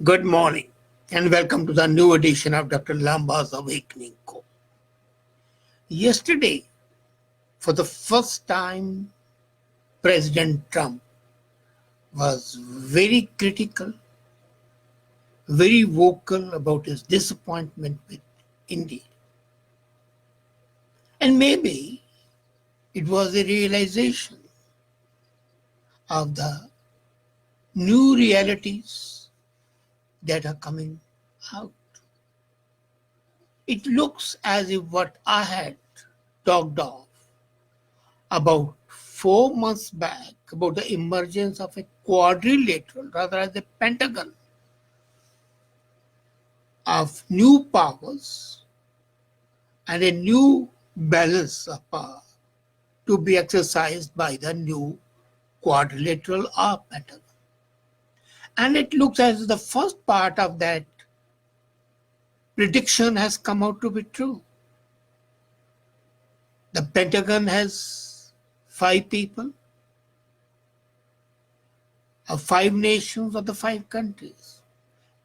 Good morning and welcome to the new edition of Dr. Lamba's Awakening Call. Yesterday, for the first time, President Trump was very critical, very vocal about his disappointment with India. And maybe it was a realization of the new realities that are coming out. It looks as if what I had talked of about 4 months back about the emergence of a quadrilateral, rather as a Pentagon of new powers and a new balance of power to be exercised by the new quadrilateral or Pentagon. And it looks as if the first part of that prediction has come out to be true. The Pentagon has 5 people of 5 nations of the 5 countries.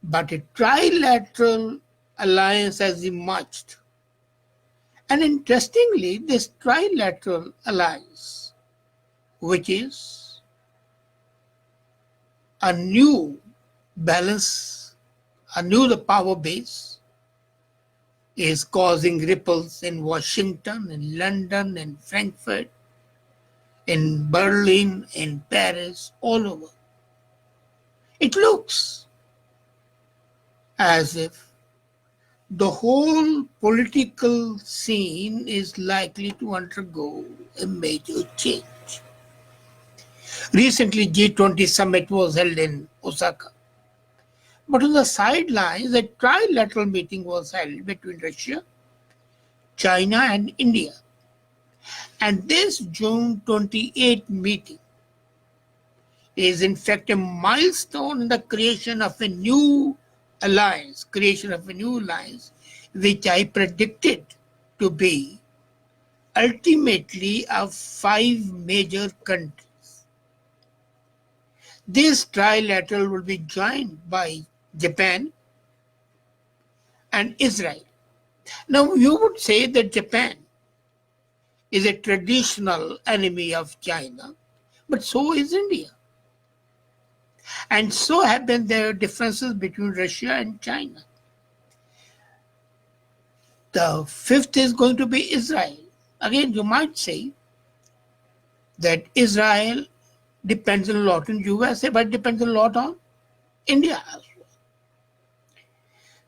But a trilateral alliance has emerged. And interestingly, this trilateral alliance, which is a new balance, a new power base, is causing ripples in Washington, in London, in Frankfurt, in Berlin, in Paris, all over. It looks as if the whole political scene is likely to undergo a major change. Recently, G20 summit was held in Osaka. But on the sidelines, a trilateral meeting was held between Russia, China, and India. And this June 28 meeting is in fact a milestone in the creation of a new alliance, which I predicted to be ultimately of 5 major countries. This trilateral will be joined by Japan and Israel. Now, you would say that Japan is a traditional enemy of China, but so is India. And so have been there differences between Russia and China. The 5th is going to be Israel. Again, you might say that Israel depends a lot on USA, but depends a lot on India as well.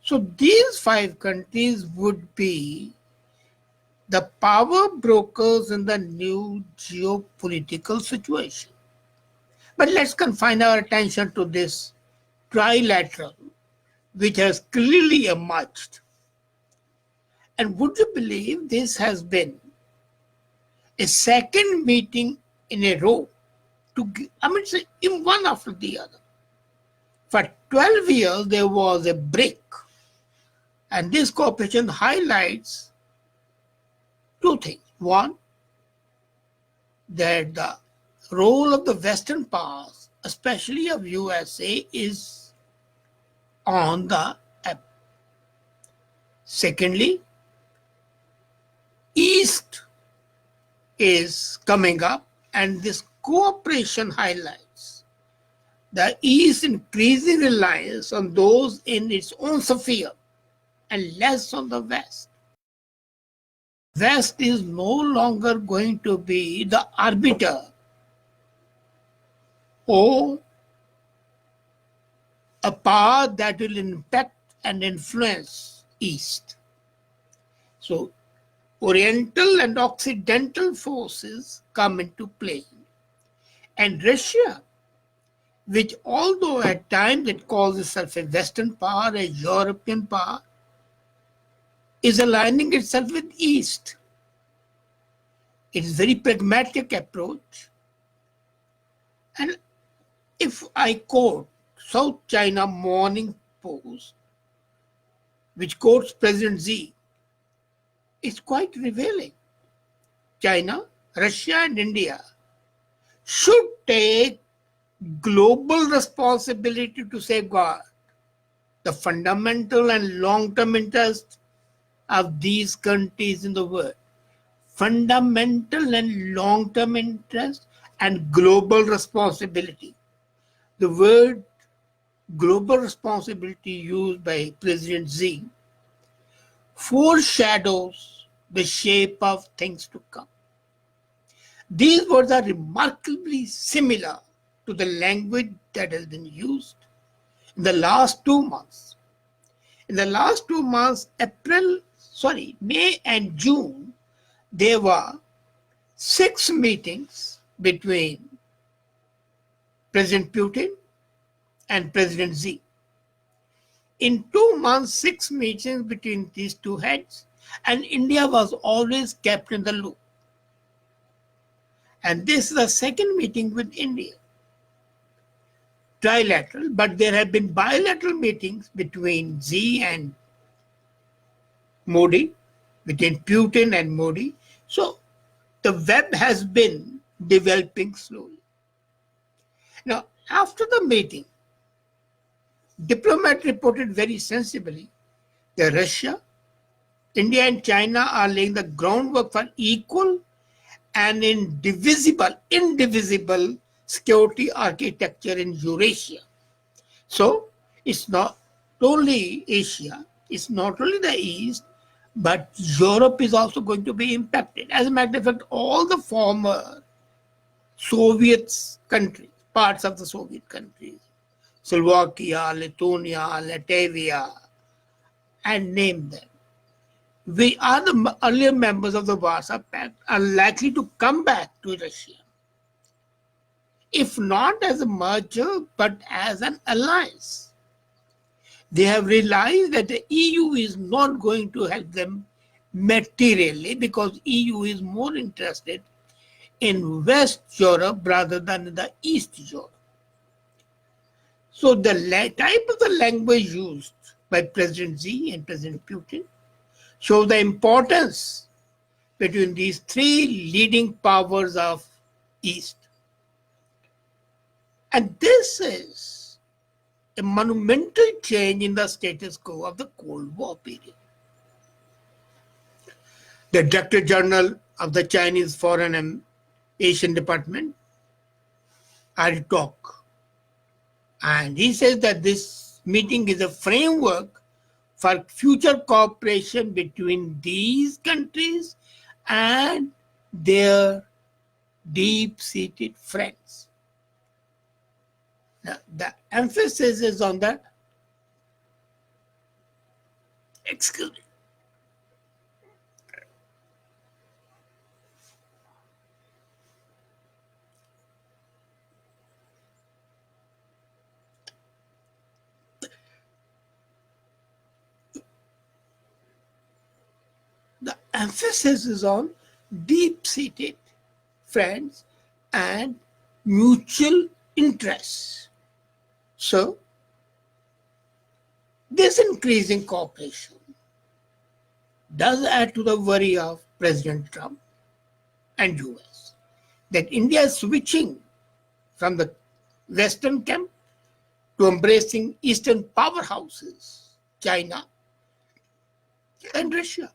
So these 5 countries would be the power brokers in the new geopolitical situation. But let's confine our attention to this trilateral, which has clearly emerged. And would you believe this has been a second meeting in a row in one after the other. For 12 years, there was a break. And this cooperation highlights 2 things. One, that the role of the Western powers, especially of USA, is on the up. Secondly, East is coming up, and this cooperation highlights the East's increasing reliance on those in its own sphere and less on the West. West is no longer going to be the arbiter or a power that will impact and influence East. So Oriental and Occidental forces come into play. And Russia, which although at times it calls itself a Western power, a European power, is aligning itself with East. It is a very pragmatic approach. And if I quote South China Morning Post, which quotes President Xi, it's quite revealing. China, Russia, and India should take global responsibility to safeguard the fundamental and long-term interest of these countries in the world. Fundamental and long-term interest and global responsibility. The word global responsibility used by President Xi foreshadows the shape of things to come. These words are remarkably similar to the language that has been used in the last 2 months. In the last 2 months, May and June, there were 6 meetings between President Putin and President Xi. In 2 months, 6 meetings between these two heads, and India was always kept in the loop. And this is the second meeting with India. Trilateral, but there have been bilateral meetings between Xi and Modi, between Putin and Modi. So the web has been developing slowly. Now, after the meeting, diplomats reported very sensibly that Russia, India and China are laying the groundwork for equal and indivisible security architecture in Eurasia. So it's not only Asia, it's not only the East, but Europe is also going to be impacted. As a matter of fact, all the former Soviet countries, parts of the Soviet countries, Slovakia, Lithuania, Latvia, and name them, we are the earlier members of the Warsaw Pact, are likely to come back to Russia, if not as a merger, but as an alliance. They have realized that the EU is not going to help them materially because EU is more interested in West Europe rather than in the East Europe. So the type of the language used by President Xi and President Putin show the importance between these three leading powers of East. And this is a monumental change in the status quo of the Cold War period. The Director General of the Chinese Foreign and Asian Department had a talk, and he says that this meeting is a framework for future cooperation between these countries and their deep-seated friends. Now, the emphasis is on the, excuse me, the emphasis is on deep-seated friends and mutual interests. So, this increasing cooperation does add to the worry of President Trump and US that India is switching from the Western camp to embracing Eastern powerhouses, China and Russia.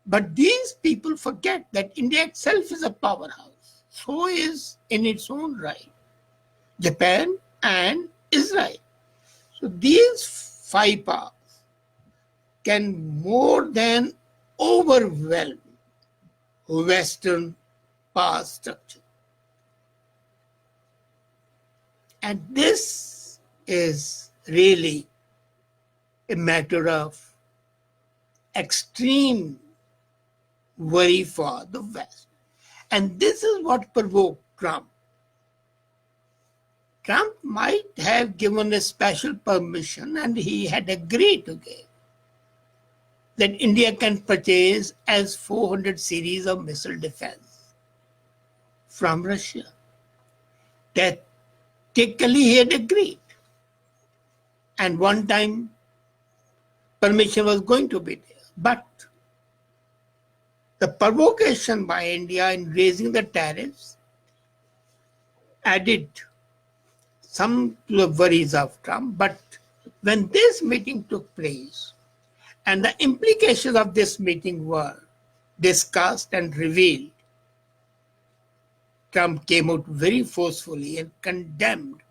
But these people forget that India itself is a powerhouse. So is, in its own right, Japan and Israel. So these 5 powers can more than overwhelm Western power structure. And this is really a matter of extreme worry for the West. And this is what provoked Trump. Trump might have given a special permission, and he had agreed to give, that India can purchase S-400 series of missile defense from Russia. Technically, he had agreed. And one time, permission was going to be there. But the provocation by India in raising the tariffs added some to the worries of Trump, but When this meeting took place and the implications of this meeting were discussed and revealed, Trump came out very forcefully and condemned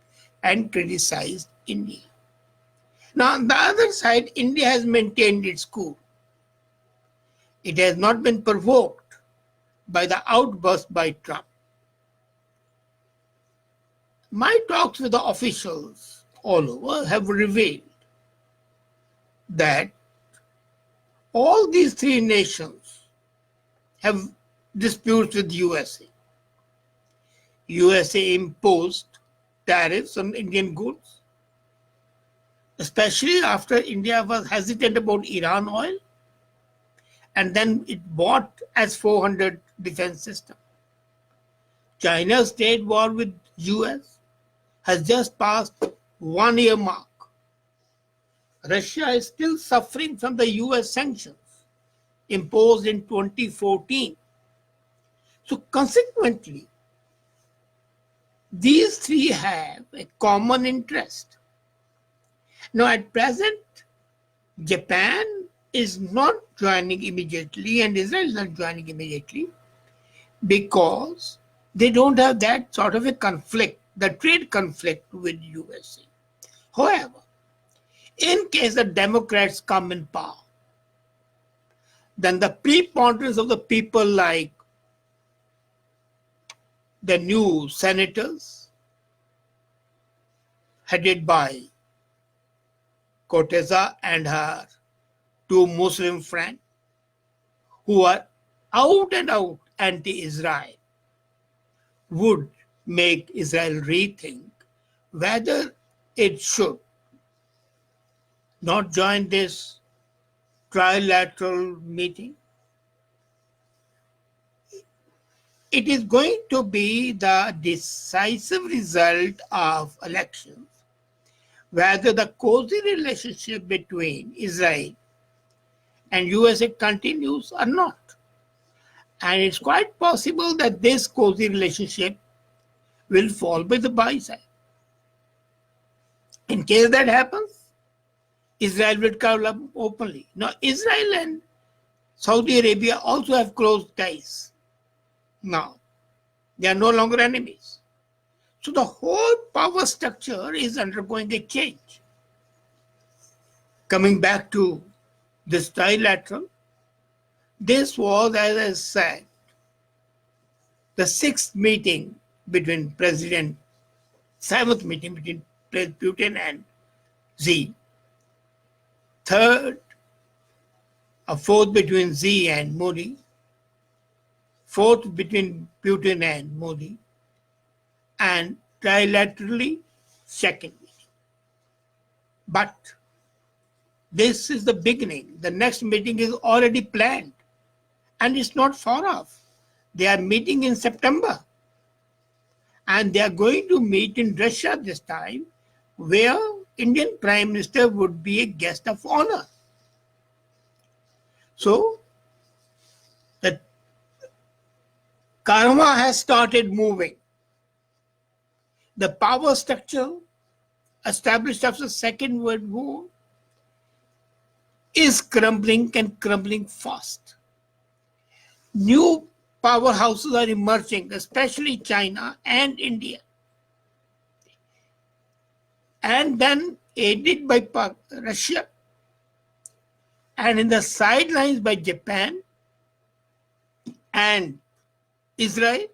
and criticized India. Now, on the other side, India has maintained its cool. It has not been provoked by the outburst by Trump. My talks with the officials all over have revealed that all these three nations have disputes with USA. USA imposed tariffs on Indian goods, especially after India was hesitant about Iran oil, and then it bought S-400 defense system. China's trade war with US has just passed 1 year mark. Russia is still suffering from the US sanctions imposed in 2014. So consequently, these three have a common interest. Now at present, Japan is not joining immediately and Israel is not joining immediately because they don't have that sort of a conflict, the trade conflict with USA. However, in case the Democrats come in power, then the preponderance of the people like the new senators headed by Corteza and her two Muslim friends who are out and out anti-Israel would make Israel rethink whether it should not join this trilateral meeting. It is going to be the decisive result of elections whether the cozy relationship between Israel and USA continues or not. And it's quite possible that this cozy relationship will fall by the wayside. In case that happens, Israel will come up openly. Now, Israel and Saudi Arabia also have close ties. Now, they are no longer enemies. So the whole power structure is undergoing a change. Coming back to this trilateral, this was, as I said, the sixth meeting between seventh meeting between President Putin and Xi, third, a fourth between Xi and Modi, fourth between Putin and Modi, and trilaterally second meeting. But this is the beginning. The next meeting is already planned and it's not far off. They are meeting in September and they are going to meet in Russia this time, where Indian Prime Minister would be a guest of honor. So the karma has started moving. The power structure established after the Second World War is crumbling and crumbling fast. New powerhouses are emerging, especially China and India. And then aided by Russia and in the sidelines by Japan and Israel,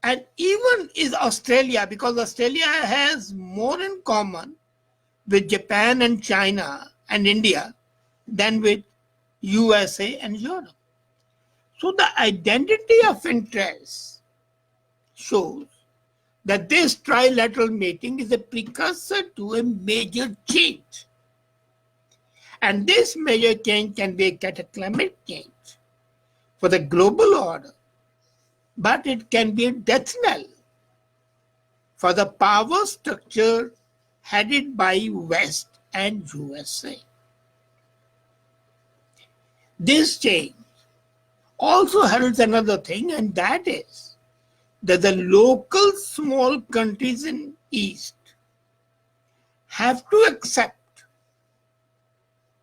and even is Australia, because Australia has more in common with Japan and China and India than with USA and Europe. So the identity of interest shows that this trilateral meeting is a precursor to a major change. And this major change can be a cataclysmic change for the global order, but it can be a death knell for the power structure headed by West and USA. This change also heralds another thing, and that is that the local small countries in East have to accept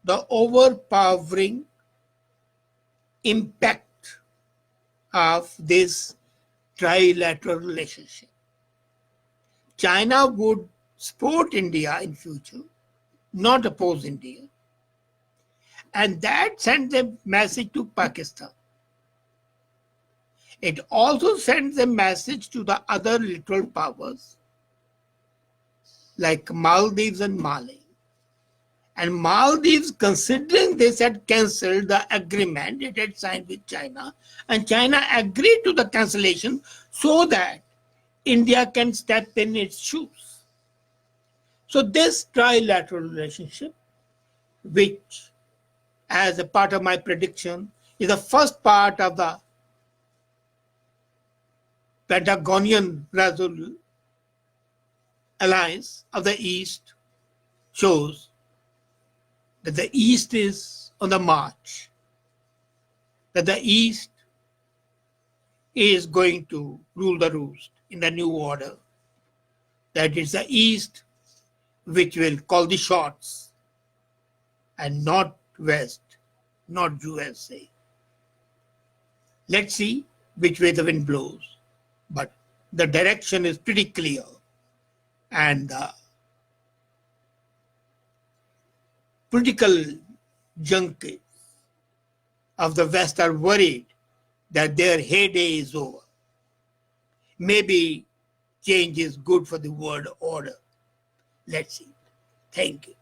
the overpowering impact of this trilateral relationship. China would support India in future, not oppose India. And that sends a message to Pakistan. It also sends a message to the other littoral powers like Maldives and Mali. And Maldives, considering this, had cancelled the agreement it had signed with China, and China agreed to the cancellation so that India can step in its shoes. So this trilateral relationship, which as a part of my prediction is the first part of the Pentagonian alliance of the East, shows that the East is on the march, that the East is going to rule the roost in the new order, that it's the East which will call the shots and not West, not USA. Let's see which way the wind blows, but the direction is pretty clear, and the political junkies of the West are worried that their heyday is over. Maybe change is good for the world order. Let's see. Thank you.